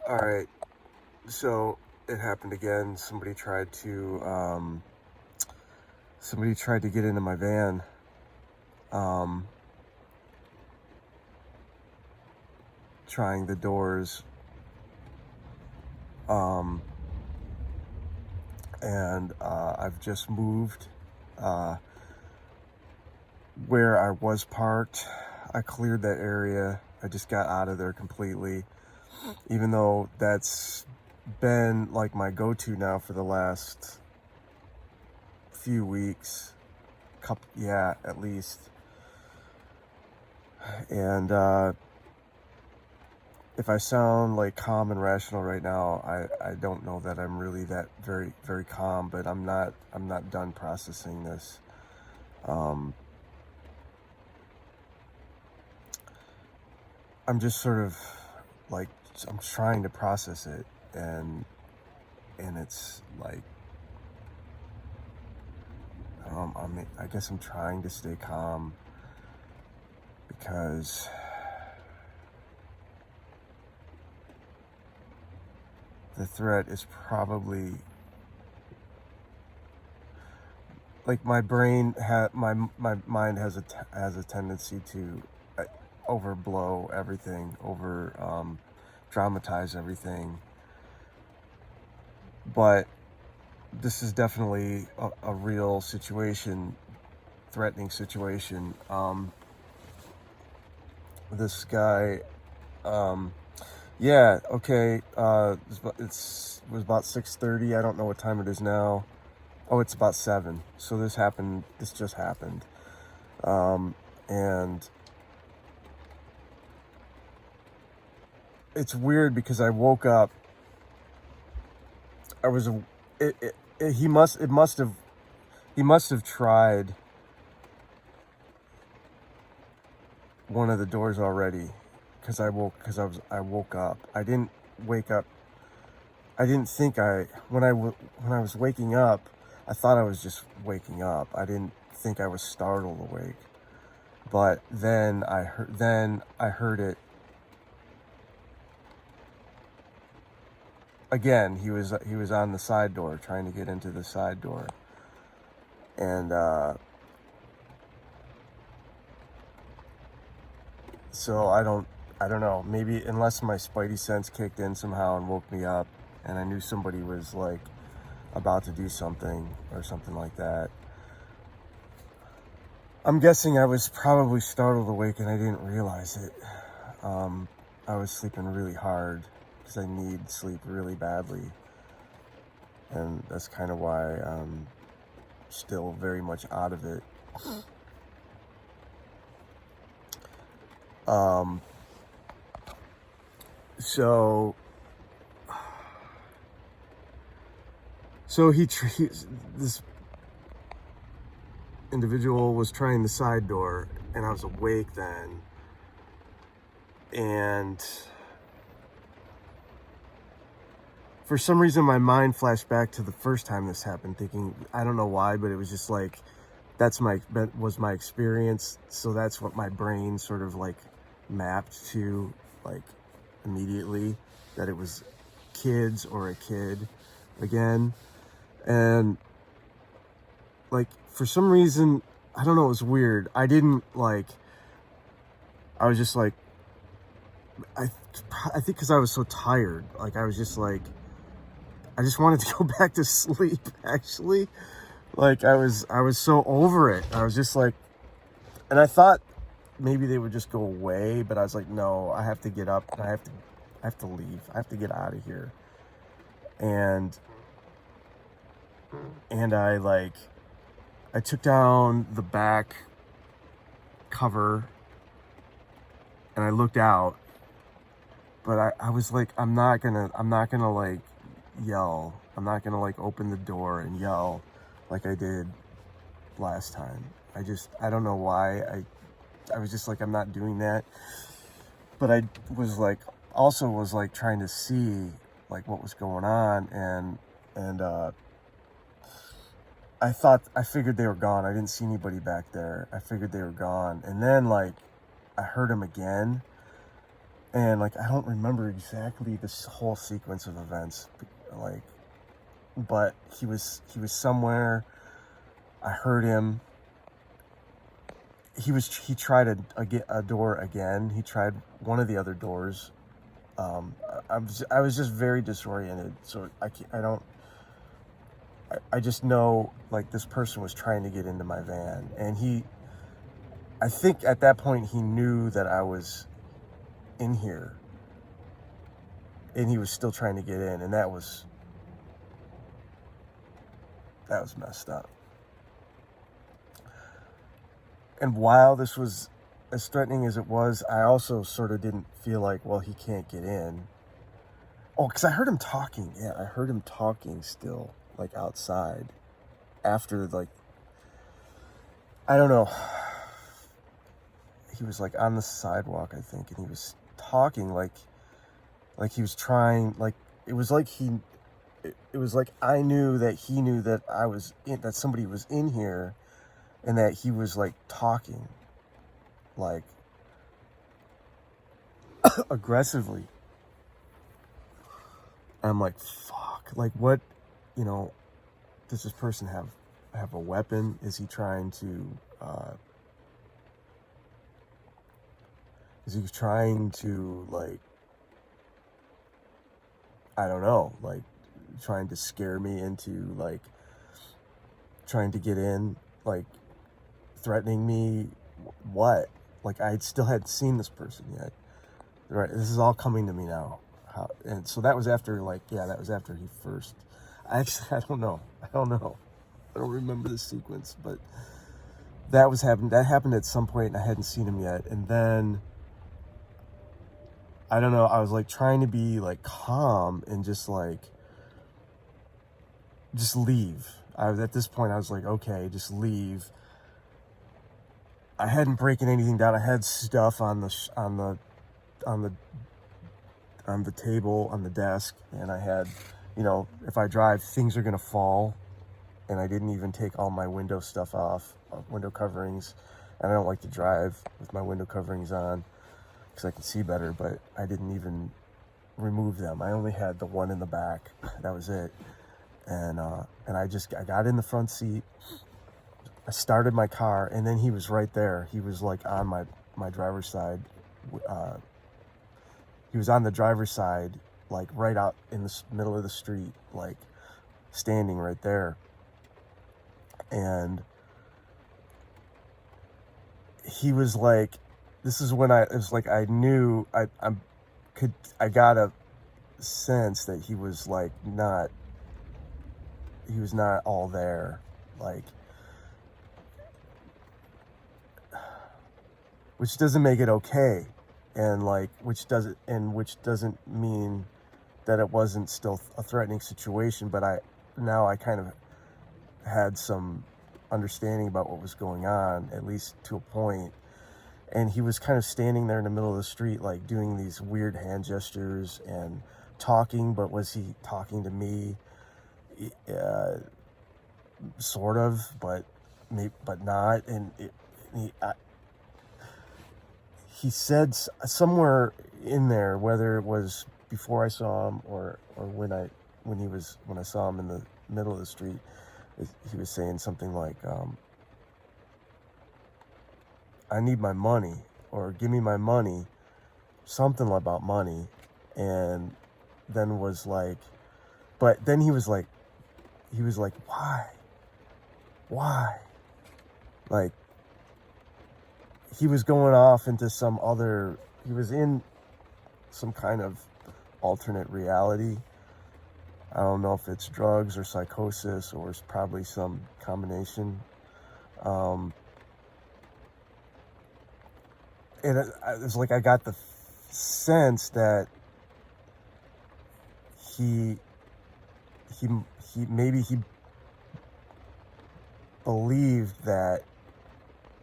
All right, so it happened again. Somebody tried to get into my van, um, trying the doors, um, and I've just moved uh, where I was parked. I cleared that area. I just got out of there completely, even though that's been like my go-to now for the last few weeks, couple, yeah, at least. And if I sound like calm and rational right now, I don't know that I'm really that very calm, but I'm not done processing this. Um, I'm just sort of like I'm trying to process it, and it's like I guess I'm trying to stay calm because the threat is probably like my mind has a tendency to overblow everything, over dramatize everything. But this is definitely a real situation, threatening situation. This guy, um, yeah, okay. It was about 6:30. I don't know what time it is now. Oh, it's about 7. So this happened. This just happened, and it's weird because I woke up. I was. He must. It must have. He must have tried one of the doors already, because I woke up. I didn't wake up. I didn't think I when I was waking up, I thought I was just waking up. I didn't think I was startled awake. But then I heard it again. He was on the side door, trying to get into the side door. And so I don't know, maybe, unless my spidey sense kicked in somehow and woke me up, and I knew somebody was like about to do something or something like that. I'm guessing I was probably startled awake and I didn't realize it. I was sleeping really hard because I need sleep really badly, and that's kind of why I'm still very much out of it. Um, so this individual was trying the side door, and I was awake then, and for some reason my mind flashed back to the first time this happened, thinking, I don't know why, but it was just like that was my experience, so that's what my brain sort of like mapped to, like, immediately, that it was kids or a kid again. And like, for some reason, I don't know, it was weird. I didn't like, I was just like, I I think because I was so tired, like I was just like, I just wanted to go back to sleep, actually. Like, I was so over it. I was just like, and I thought maybe they would just go away, but I was like, no, I have to get up and I have to leave. I have to get out of here. And I like, I took down the back cover and I looked out, but I was like, I'm not gonna like yell. I'm not gonna like open the door and yell like I did last time. I don't know why. I was just like, I'm not doing that. But I was like, also was like trying to see like what was going on, and I figured they were gone. I didn't see anybody back there. I figured they were gone. And then like I heard him again, And like, I don't remember exactly this whole sequence of events, like, but he was somewhere. I heard him. He tried a door again. He tried one of the other doors. I was just very disoriented. So I just know, like, this person was trying to get into my van, and I think at that point he knew that I was in here, and he was still trying to get in, and that was messed up. And while this was as threatening as it was, I also sort of didn't feel like, well, he can't get in. Oh, because I heard him talking. Yeah, I heard him talking still, like, outside. After, like, I don't know. He was, like, on the sidewalk, I think, and he was talking like he was trying, like, it was like I knew that he knew that I was in, that somebody was in here, and that he was, like, talking, like, aggressively. I'm like, fuck, like, what, does this person have a weapon? Is he trying to, like, I don't know, like, trying to scare me into, like, trying to get in, like, threatening me? What? Like, I still hadn't seen this person yet. Right, this is all coming to me now. And so that was after, like, yeah, that was after he first. I don't know. I don't remember the sequence, but that happened at some point, and I hadn't seen him yet. And then, I don't know, I was, like, trying to be, like, calm and just, like, just leave. At this point, I was like, okay, just leave. I hadn't broken anything down. I had stuff on the table, on the desk, and I had, if I drive, things are gonna fall, and I didn't even take all my window stuff off, window coverings, and I don't like to drive with my window coverings on, because I can see better, but I didn't even remove them. I only had the one in the back. That was it. And I got in the front seat. I started my car, and then he was right there. He was, like, on my driver's side. He was on the driver's side, like, right out in the middle of the street, like, standing right there. And he was like, this is when it was like, I knew, I got a sense that he was, like, he was not all there, like, which doesn't make it okay, and, like, which doesn't mean that it wasn't still a threatening situation, but I kind of had some understanding about what was going on, at least to a point. And he was kind of standing there in the middle of the street, like, doing these weird hand gestures and talking, but was he talking to me? Sort of, but not. And he said somewhere in there, whether it was before I saw him or when I saw him in the middle of the street, he was saying something like, I need my money, or give me my money, something about money. And then was like, but then he was like, why? Like, he was going off into he was in some kind of alternate reality. I don't know if it's drugs or psychosis, or it's probably some combination. And it was like, I got the sense that he believed that,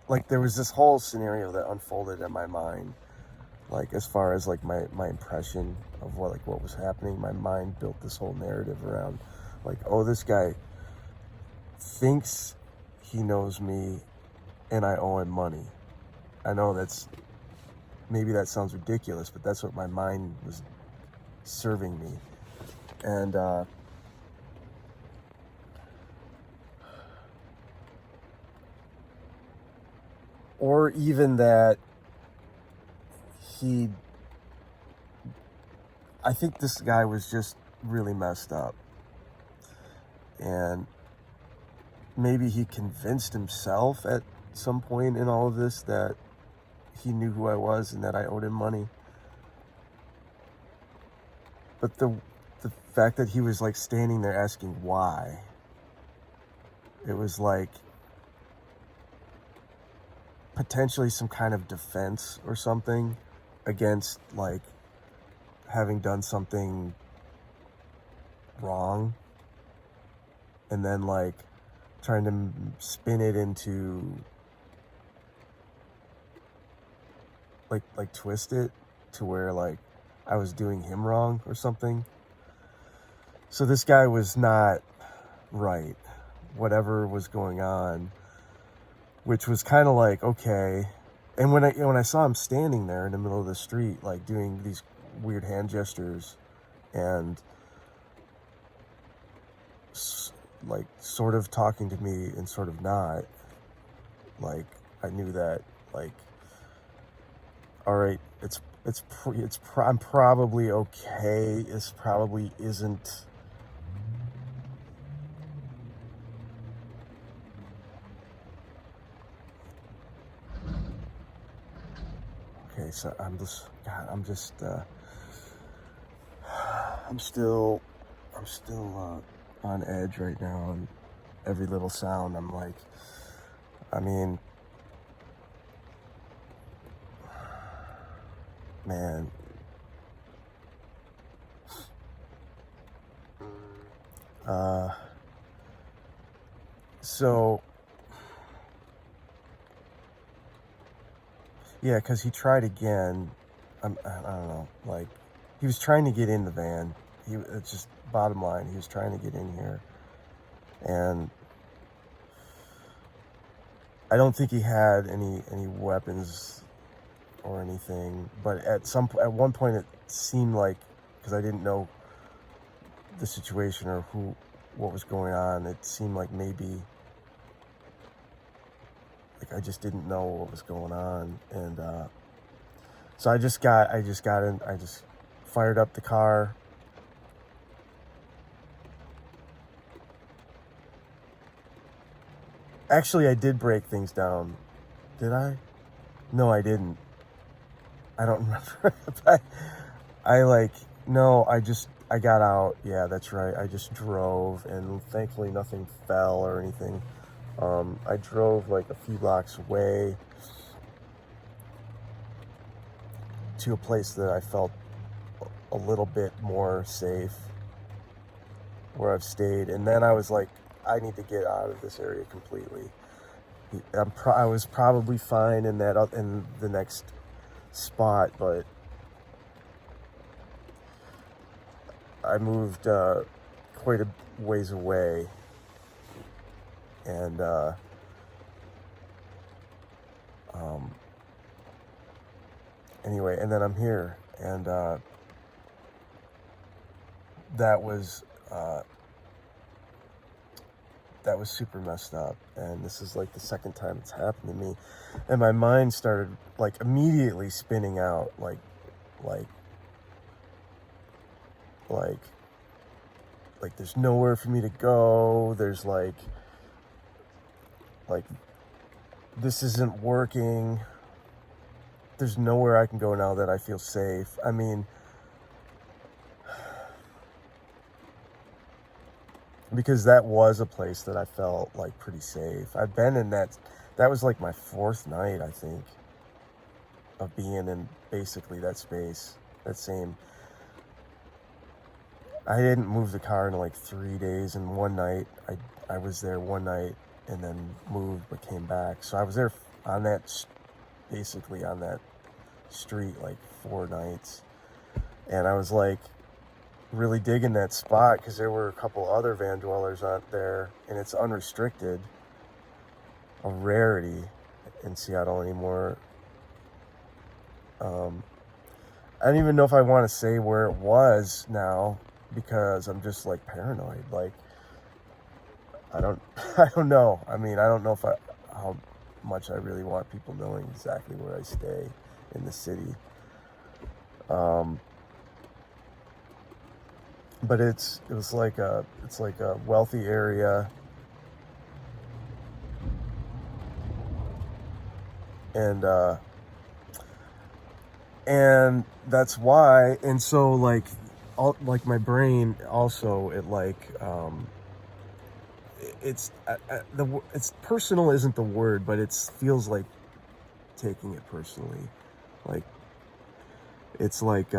like, there was this whole scenario that unfolded in my mind, like, as far as, like, my impression of what was happening. My mind built this whole narrative around, like, oh, this guy thinks he knows me, and I owe him money. I know that's maybe that sounds ridiculous, but that's what my mind was serving me. And or even that I think this guy was just really messed up, and maybe he convinced himself at some point in all of this that he knew who I was and that I owed him money. But the fact that he was like standing there asking why, it was like potentially some kind of defense or something against like having done something wrong, and then like trying to spin it into like twist it to where like I was doing him wrong or something. So this guy was not right, whatever was going on, which was kind of like, okay. And when I saw him standing there in the middle of the street, like doing these weird hand gestures and like sort of talking to me and sort of not, like I knew that like, all right, I'm probably okay. This probably isn't. Okay, so I'm still on edge right now, and every little sound, I'm like, I mean, man. So, yeah, because he tried again. I don't know, like, he was trying to get in the van. It's just bottom line, he was trying to get in here. And I don't think he had any weapons or anything, but at one point it seemed like, because I didn't know the situation or what was going on, it seemed like maybe like I just didn't know what was going on. And so I just got in, I just fired up the car. Actually, I did break things down. Did I? No, I didn't. I don't remember. No, I got out. Yeah, that's right. I just drove, and thankfully nothing fell or anything. I drove like a few blocks away to a place that I felt a little bit more safe, where I've stayed. And then I was like, I need to get out of this area completely. I was probably fine in the next spot, but I moved quite a ways away, and anyway, and then I'm here, and that was super messed up. And this is like the second time it's happened to me, and my mind started like immediately spinning out like there's nowhere for me to go. There's like this isn't working. There's nowhere I can go now that I feel safe. I mean, because that was a place that I felt like pretty safe. I've been in that was like my fourth night, I think, of being in basically that space, that same. I didn't move the car in like 3 days, and one night I was there one night and then moved but came back. So I was there on that, basically on that street like 4 nights, and I was like really digging that spot because there were a couple other van dwellers out there, and it's unrestricted, a rarity in Seattle anymore. I don't even know if I want to say where it was now, because I'm just like paranoid. Like, I don't, I don't know. I mean, I don't know how much I really want people knowing exactly where I stay in the city. But it's like a wealthy area, and that's why. And so like, like my brain also, it like, it's it's personal isn't the word, but it feels like taking it personally. Like, it's like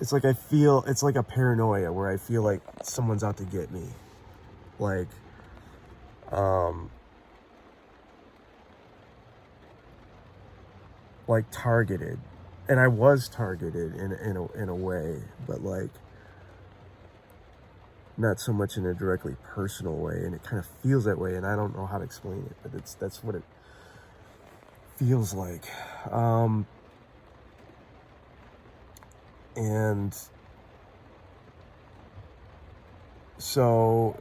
it's like I feel, it's like a paranoia where I feel like someone's out to get me, like targeted. And I was targeted in a way, but like not so much in a directly personal way, and it kind of feels that way, and I don't know how to explain it, but that's what it feels like. And so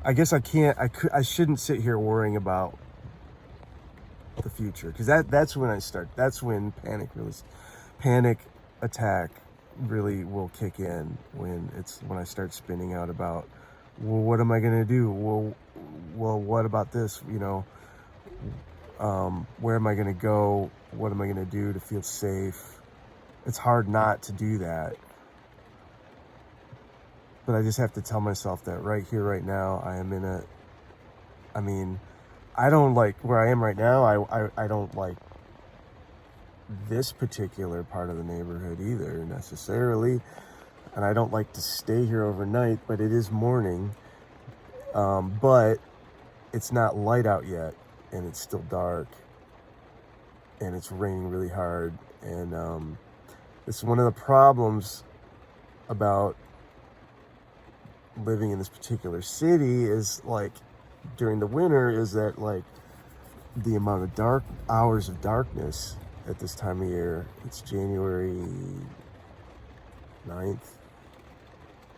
I guess I shouldn't sit here worrying about the future, because that's when panic attack really will kick in, when I start spinning out about, well, what am I going to do? Well, what about this? Where am I going to go? What am I going to do to feel safe? It's hard not to do that. But I just have to tell myself that right here, right now, I don't like where I am right now. I don't like this particular part of the neighborhood either, necessarily. And I don't like to stay here overnight, but it is morning. But it's not light out yet, and it's still dark, and it's raining really hard. And it's one of the problems about living in this particular city, is like during the winter, is that like the amount of hours of darkness at this time of year. It's January 9th,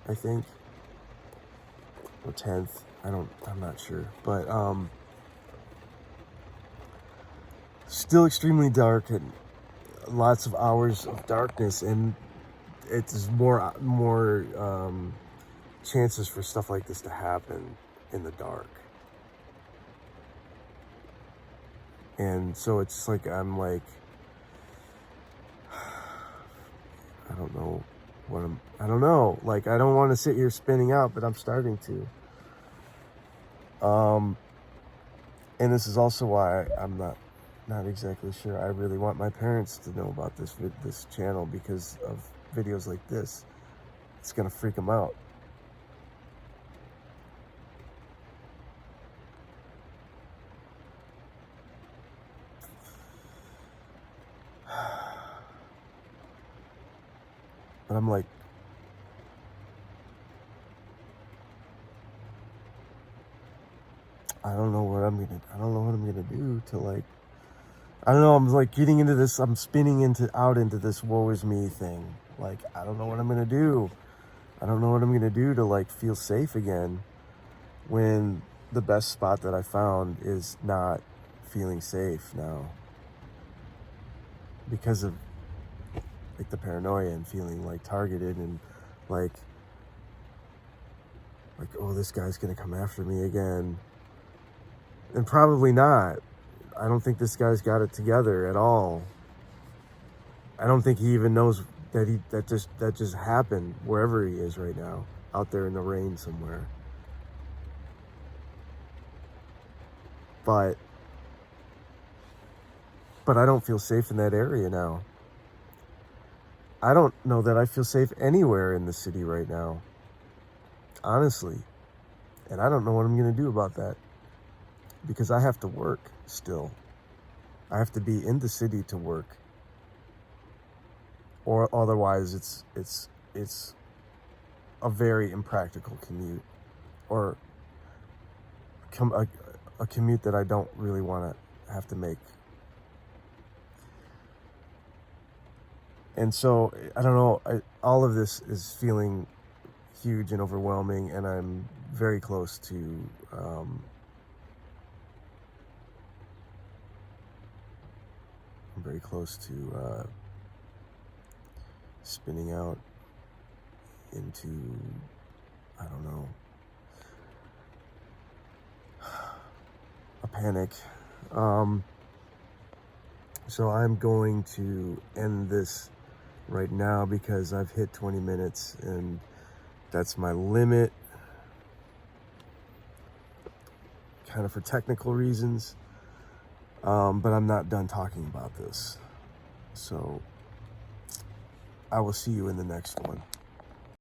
I think, or 10th. I'm not sure, but still extremely dark, and lots of hours of darkness, and it's more chances for stuff like this to happen in the dark. And so it's like, I'm like, I don't know. Like, I don't want to sit here spinning out, but I'm starting to. And this is also why I'm not exactly sure I really want my parents to know about this channel, because of videos like this. It's gonna freak them out. But I'm like, I don't know what I'm gonna do to, like, I don't know, I'm like getting into this, I'm spinning out into this woe is me thing. Like, I don't know what I'm gonna do. I don't know what I'm gonna do to like feel safe again, when the best spot that I found is not feeling safe now, because of like the paranoia and feeling like targeted, and like, oh, this guy's gonna come after me again. And probably not. I don't think this guy's got it together at all. I don't think he even knows that just happened wherever he is right now, out there in the rain somewhere. But I don't feel safe in that area now. I don't know that I feel safe anywhere in the city right now, honestly. And I don't know what I'm going to do about that, because I have to work still. I have to be in the city to work, or otherwise it's a very impractical commute, or a commute that I don't really want to have to make. And so I don't know, all of this is feeling huge and overwhelming, and I'm very close to spinning out into, I don't know, a panic. So I'm going to end this right now because I've hit 20 minutes and that's my limit, kind of for technical reasons. But I'm not done talking about this. So I will see you in the next one.